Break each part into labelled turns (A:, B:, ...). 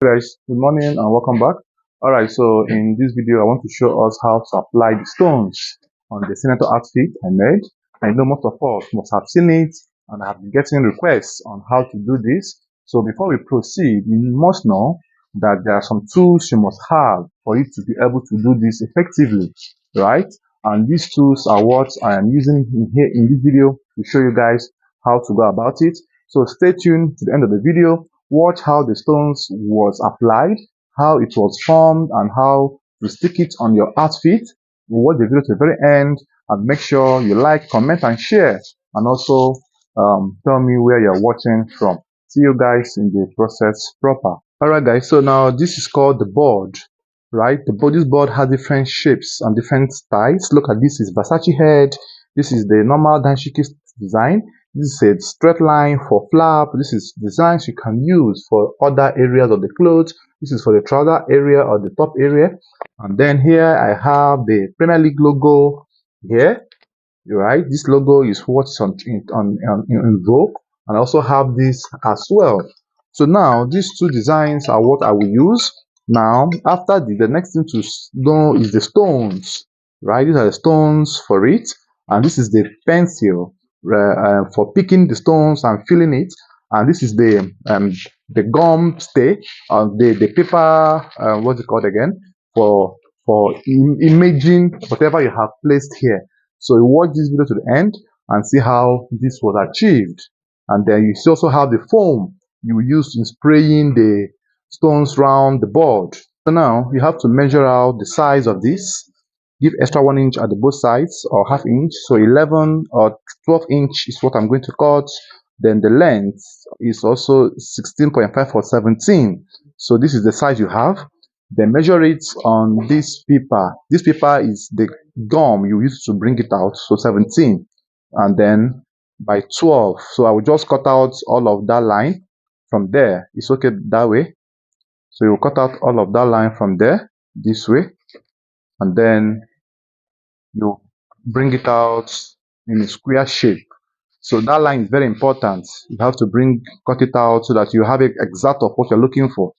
A: Guys, good morning and welcome back. Alright, so in this video I want to show us how to apply the stones on the senator outfit I made. I know most of us must have seen it and have been getting requests on how to do this. So before we proceed, you must know that there are some tools you must have for you to be able to do this effectively, right? And these tools are what I am using here in this video to show you guys how to go about it. So stay tuned to the end of the video. Watch how the stones was applied, how it was formed, and how to stick it on your outfit. Watch the video to the very end and make sure you like, comment, and share. And also tell me where you're watching from. See you guys in the process proper. Alright guys, so now this is called the board, right? This board has different shapes and different styles. Look at this is Versace head. This is the normal dashiki design. This is a straight line for flap. This is designs you can use for other areas of the clothes. This is for the trouser area or the top area. And then here I have the Premier League logo here. Right, this logo is what's in vogue, and I also have this as well. So now these two designs are what I will use. Now after the next thing to know is the stones, right? These are the stones for it, and this is the pencil for picking the stones and filling it, and this is the gum stay, the paper, what's it called again, for imaging whatever you have placed here. So you watch this video to the end and see how this was achieved. And then you also have the foam you use in spraying the stones around the board. So now you have to measure out the size of this. Give extra 1 inch at the both sides or half inch. So 11 or 12 inch is what I'm going to cut. Then the length is also 16.5 for 17. So this is the size you have. Then measure it on this paper. This paper is the gum you use to bring it out, so 17, and then by 12. So I will just cut out all of that line from there. It's okay that way. So you cut out all of that line from there this way, and then you bring it out in a square shape. So that line is very important. You have to cut it out so that you have an exact of what you're looking for.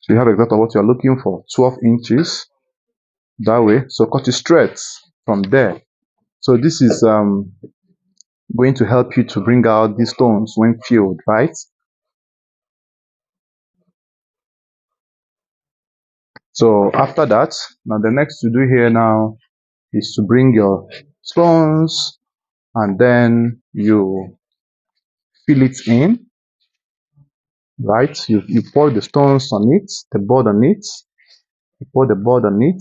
A: So you have exactly what you're looking for, 12 inches that way. So cut it straight from there. So this is going to help you to bring out these stones when filled, right? So after that, now the next to do here now is to bring your stones and then you fill it in, right? You pour the stones on it, the board on it, you pour the board on it,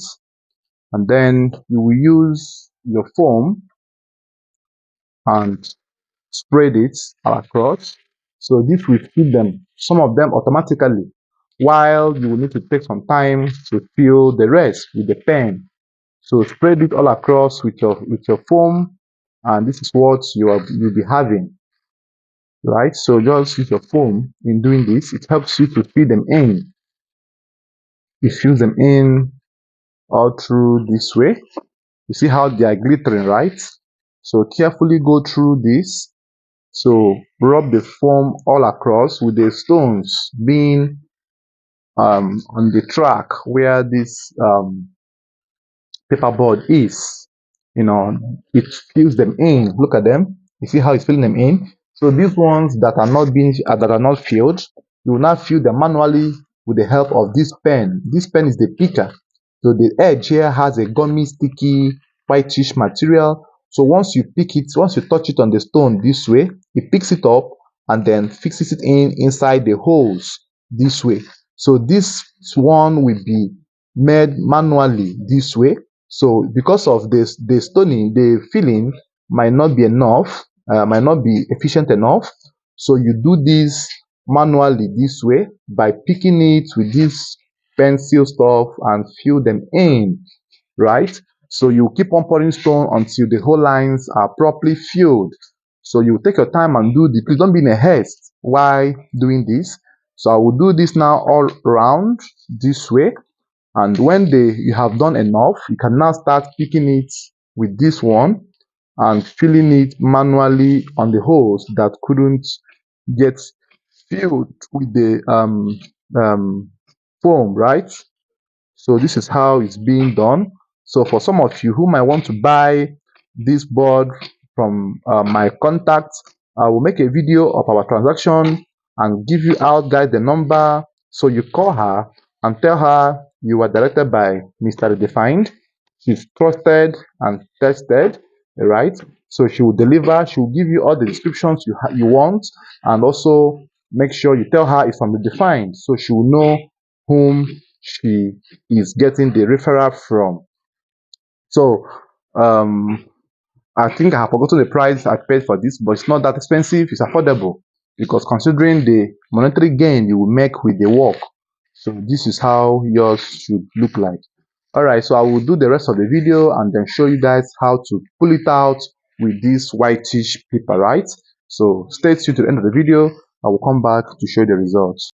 A: and then you will use your foam and spread it across. So this will fill them, some of them automatically, while you will need to take some time to fill the rest with the pen. So spread it all across with your foam, and this is what you'll be having, right? So just use your foam in doing this. It helps you to fill them in. It fills them in all through this way. You see how they are glittering, right? So carefully go through this. So rub the foam all across with the stones being on the track where this paperboard is. You know, it fills them in. Look at them. You see how it's filling them in. So these ones that are not filled, you will not fill them manually with the help of this pen. This pen is the picker. So the edge here has a gummy, sticky, whitish material. So once you touch it on the stone this way, it picks it up and then fixes it inside the holes this way. So this one will be made manually this way. So because of this, the stoning, the filling might not be enough, might not be efficient enough. So you do this manually this way by picking it with this pencil stuff and fill them in, right? So you keep on pouring stone until the whole lines are properly filled. So you take your time and do this. Please don't be in a haste while doing this. So I will do this now all around this way. And when you have done enough, you can now start picking it with this one and filling it manually on the holes that couldn't get filled with the foam, right? So this is how it's being done. So for some of you who might want to buy this board from my contacts, I will make a video of our transaction and give you out guys the number. So you call her and tell her you are directed by Mr. Redefined. She's trusted and tested, right? So she will deliver. She will give you all the descriptions you want, and also make sure you tell her it's from Redefined, so she will know whom she is getting the referral from. So um, I think I have forgotten the price I paid for this, but it's not that expensive. It's affordable because considering the monetary gain you will make with the work. So this is how yours should look like. All right, so I will do the rest of the video and then show you guys how to pull it out with this whitish paper, right? So stay tuned to the end of the video. I will come back to show you the results.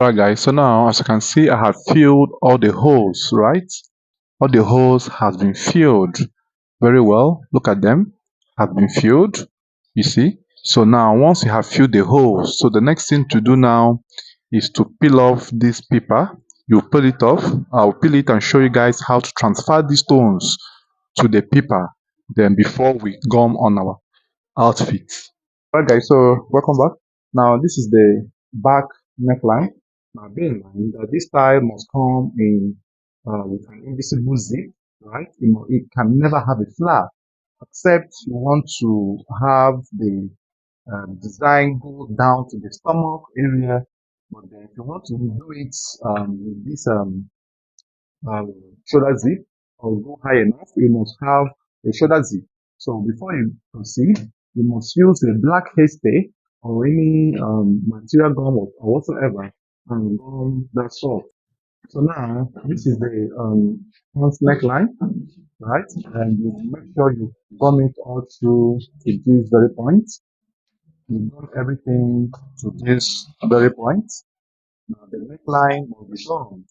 A: Alright guys, so now as you can see I have filled all the holes, right? All the holes has been filled very well. Look at them, have been filled, you see. So now once you have filled the holes, so the next thing to do now is to peel off this paper. You peel it off. I'll peel it and show you guys how to transfer these stones to the paper then before we gum on our outfit. Alright guys, so welcome back. Now this is the back neckline. Now bear in mind that this style must come in with an invisible zip, right? It can never have a flap, except you want to have the design go down to the stomach area. But then if you want to do it with this um, shoulder zip or go high enough, you must have a shoulder zip. So before you proceed, you must use a black hairspray or any material gum or whatsoever and gum that soft. So now this is the front neckline, right? And you make sure you gum it all through to this very point. You gum everything to this very point. Now the neckline will be gummed,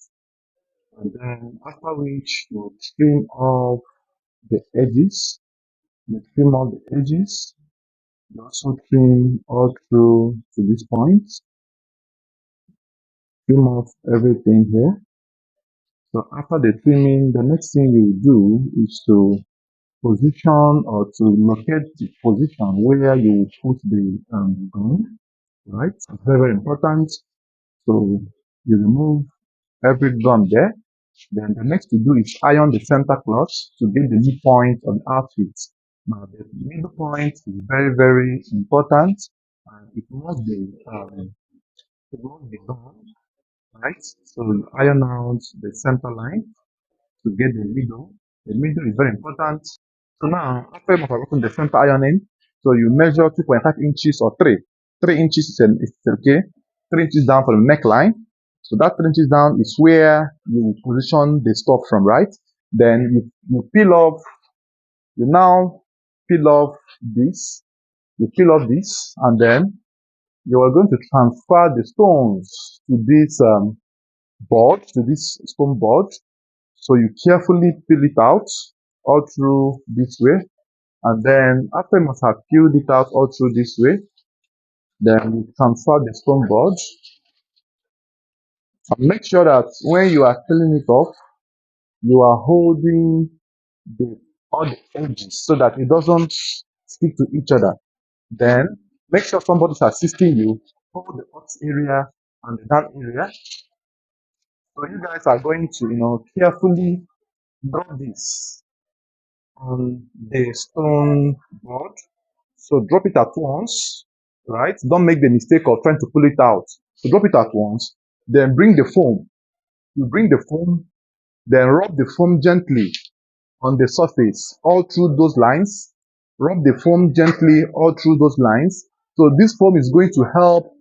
A: and then after which you trim off the edges. You trim off the edges. You also trim all through to this point. Trim off everything here. So after the trimming, the next thing you do is to position or to locate the position where you put the gum, right? It's very, very important. So you remove every gum there. Then the next to do is iron the center cloth to get the midpoint of the outfit. Now the middle point is very, very important, and it must be done, right? So you iron out the center line to get the middle. The middle is very important. So now after you have gotten the center ironing, so you measure 2.5 inches or 3. 3 inches is okay. 3 inches down from the neckline. So that 3 inches down is where you position the stuff from, right? Then you peel off, you now peel off this, you peel off this, and then you are going to transfer the stones to this board, to this stone board. So you carefully peel it out all through this way. And then after you must have peeled it out all through this way, then you transfer the stone board. And make sure that when you are peeling it off, you are holding the all the edges so that it doesn't stick to each other. Then make sure somebody is assisting you. Hold the up area and the down area. So you guys are going to, carefully drop this on the stone board. So drop it at once, right? Don't make the mistake of trying to pull it out. So drop it at once. Then bring the foam. You bring the foam, then rub the foam gently on the surface all through those lines. Rub the foam gently all through those lines. So this foam is going to help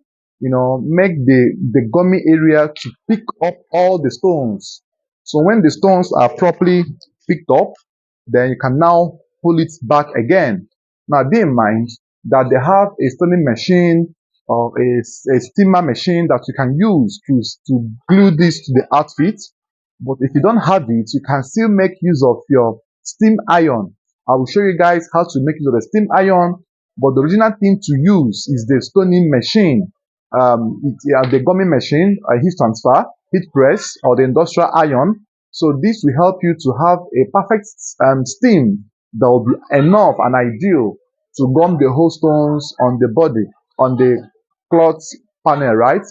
A: make the gummy area to pick up all the stones. So when the stones are properly picked up, then you can now pull it back again. Now bear in mind that they have a stoning machine or a steamer machine that you can use to glue this to the outfit. But if you don't have it, you can still make use of your steam iron. I will show you guys how to make use of the steam iron, but the original thing to use is the stoning machine. The gummy machine, a heat transfer, heat press, or the industrial iron. So this will help you to have a perfect steam that will be enough and ideal to gum the whole stones on the body, on the cloth panel, right?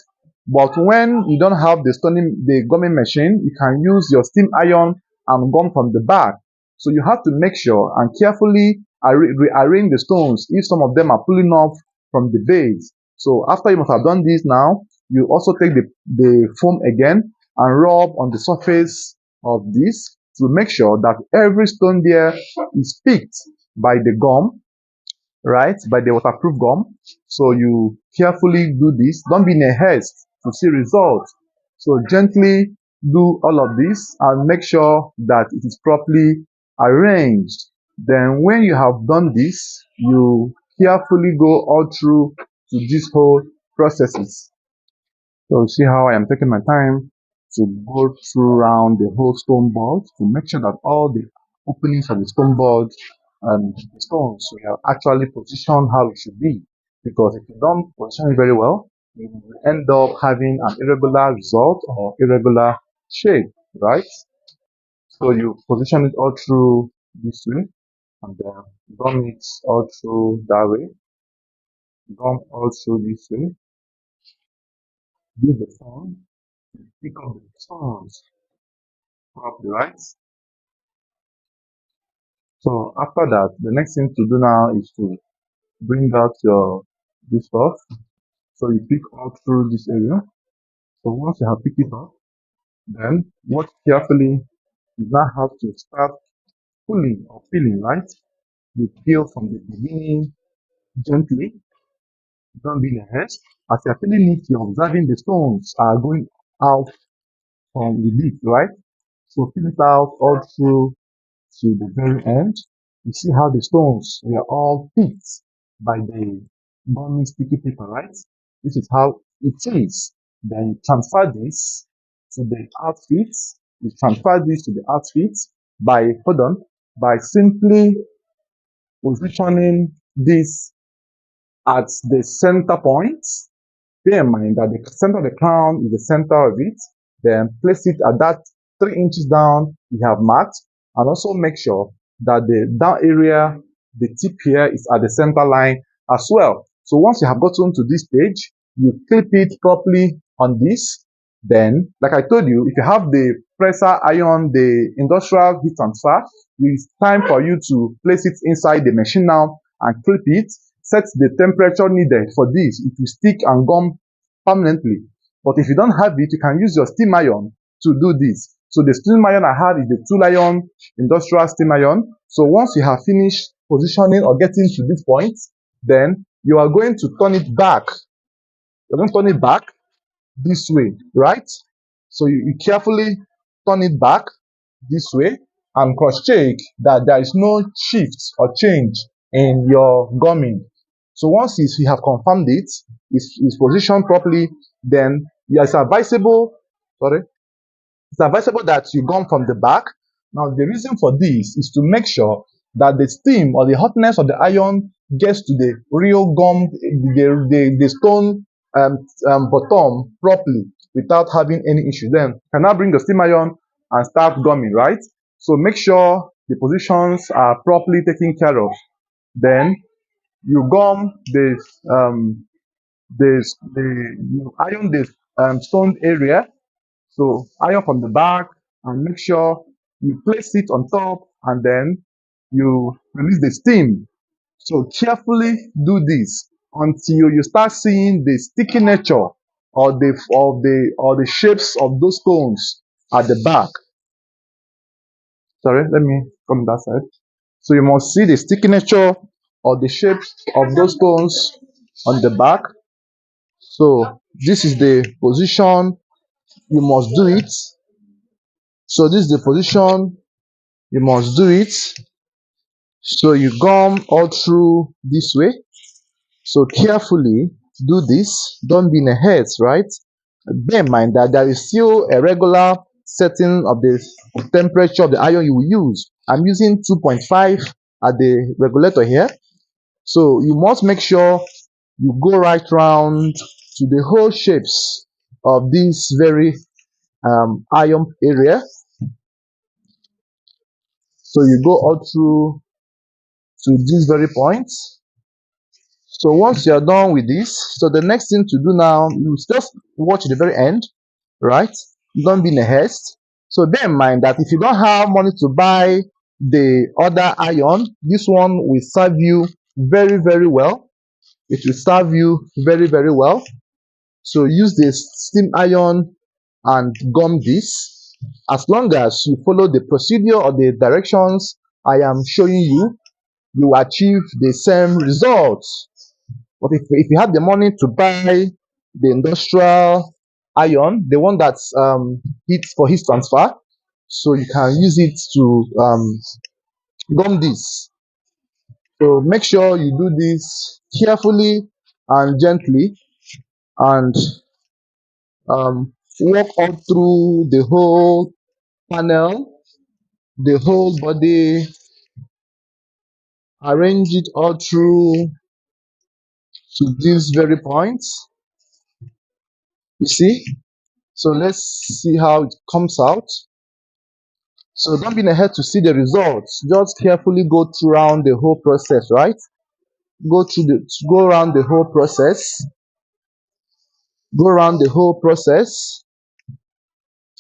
A: But when you don't have the gumming machine, you can use your steam iron and gum from the back. So you have to make sure and carefully rearrange the stones if some of them are pulling off from the base. So after you must have done this now, you also take the foam again and rub on the surface of this to make sure that every stone there is picked by the gum, right? By the waterproof gum. So you carefully do this. Don't be in a haste to see results. So gently do all of this and make sure that it is properly arranged. Then when you have done this, you carefully go all through to this whole processes. So see how I am taking my time to go through around the whole stone board to make sure that all the openings of the stone board and the stones we have actually positioned how it should be. Because if you don't position it very well, you will end up having an irregular result or irregular shape, right? So you position it all through this way and then gum it all through that way, gum all through this way, use the phone, pick up the stones properly, right? So after that, the next thing to do now is to bring out your this stuff. So you pick out through this area. So once you have picked it up, then watch carefully. You now have to start pulling or peeling, right? You peel from the beginning gently. Don't be in a haste. As you're peeling it, you're observing the stones are going out from the leaf, right? So peel it out all through to the very end. You see how the stones were all picked by the gummy sticky paper, right? This is how it is. Then you transfer this to the outfit. You transfer this to the outfit by, hold on, by simply positioning this at the center point. Bear in mind that the center of the crown is the center of it. Then place it at that 3 inches down you have marked, and also make sure that the down area, the tip here is at the center line as well. So once you have gotten to this stage, you clip it properly on this. Then, like I told you, if you have the presser iron, the industrial heat transfer, it's time for you to place it inside the machine now and clip it. Set the temperature needed for this. It will stick and gum permanently. But if you don't have it, you can use your steam iron to do this. So the steam iron I have is the 2-iron industrial steam iron. So once you have finished positioning or getting to this point, then you are going to turn it back. You're going to turn it back this way, right? So you carefully turn it back this way and cross check that there is no shift or change in your gumming. So once you have confirmed it's positioned properly, then it's advisable, sorry, it's advisable that you gum from the back. Now, the reason for this is to make sure that the steam or the hotness of the iron gets to the real gum, the stone bottom properly without having any issue. Then you can now bring the steam iron and start gumming, right? So make sure the positions are properly taken care of. Then you gum you iron the stone area. So iron from the back and make sure you place it on top and then you release the steam. So carefully do this until you start seeing the sticky nature or the shapes of those stones at the back. Sorry, let me come that side. So you must see the sticky nature or the shapes of those stones on the back. So This is the position you must do it. So this is the position you must do it. So you gum all through this way. So carefully do this. Don't be in a haste, right? Bear in mind that there is still a regular setting of the temperature of the iron you will use. I'm using 2.5 at the regulator here. So you must make sure you go right round to the whole shapes of this very iron area. So you go all through to this very point. So once you're done with this, so the next thing to do now, you just watch the very end, right? Don't be in a haste. So bear in mind that if you don't have money to buy the other iron, this one will serve you very, very well. It will serve you very, very well. So use the steam iron and gum this. As long as you follow the procedure or the directions I am showing you, you will achieve the same results. But if you have the money to buy the industrial iron, the one that's heat for heat transfer, so you can use it to gum this. So make sure you do this carefully and gently, and walk all through the whole panel, the whole body, arrange it all through to this very point. You see? So let's see how it comes out. So don't be in a hurry to see the results. Just carefully go through around the whole process, right? Go around the whole process. Go around the whole process.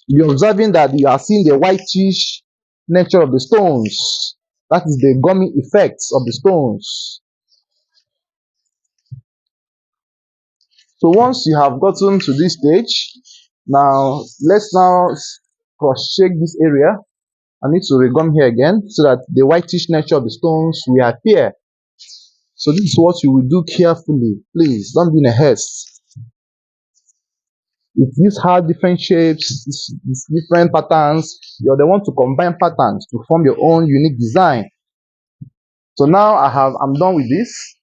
A: You're observing that you are seeing the whitish nature of the stones. That is the gummy effects of the stones. So once you have gotten to this stage, now let's now cross check this area. I need to regum here again so that the whitish nature of the stones will appear. So this is what you will do carefully. Please don't be in a haste. If these have different shapes, different patterns, you're the one to combine patterns to form your own unique design. So now I'm done with this.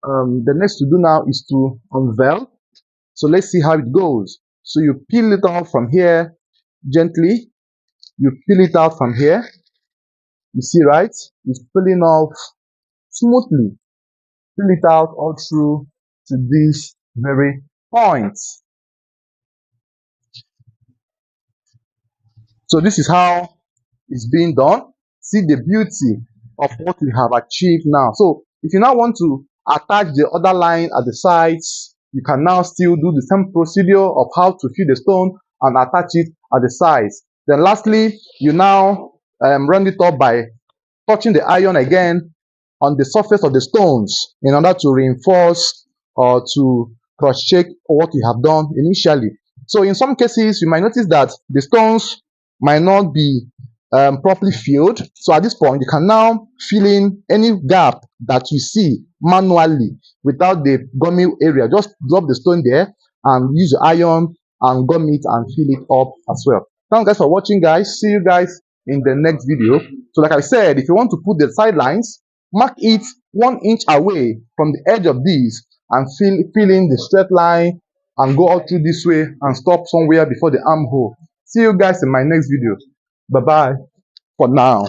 A: The next to do now is to unveil. So let's see how it goes. So you peel it out from here gently. You peel it out from here. You see, right? It's peeling off smoothly. Peel it out all through to this very point. So this is how it's being done. See the beauty of what we have achieved now. So if you now want to attach the other line at the sides, you can now still do the same procedure of how to fill the stone and attach it at the sides. Then lastly, you now round it up by touching the iron again on the surface of the stones in order to reinforce or to cross-check what you have done initially. So in some cases, you might notice that the stones might not be properly filled. So at this point, you can now fill in any gap that you see manually without the gummy area. Just drop the stone there and use your iron and gum it and fill it up as well. Thanks guys for watching, guys. See you guys in the next video. So like I said, if you want to put the sidelines, mark it 1 inch away from the edge of these and fill in the straight line and go out through this way and stop somewhere before the armhole. See you guys in my next video. Bye bye for now.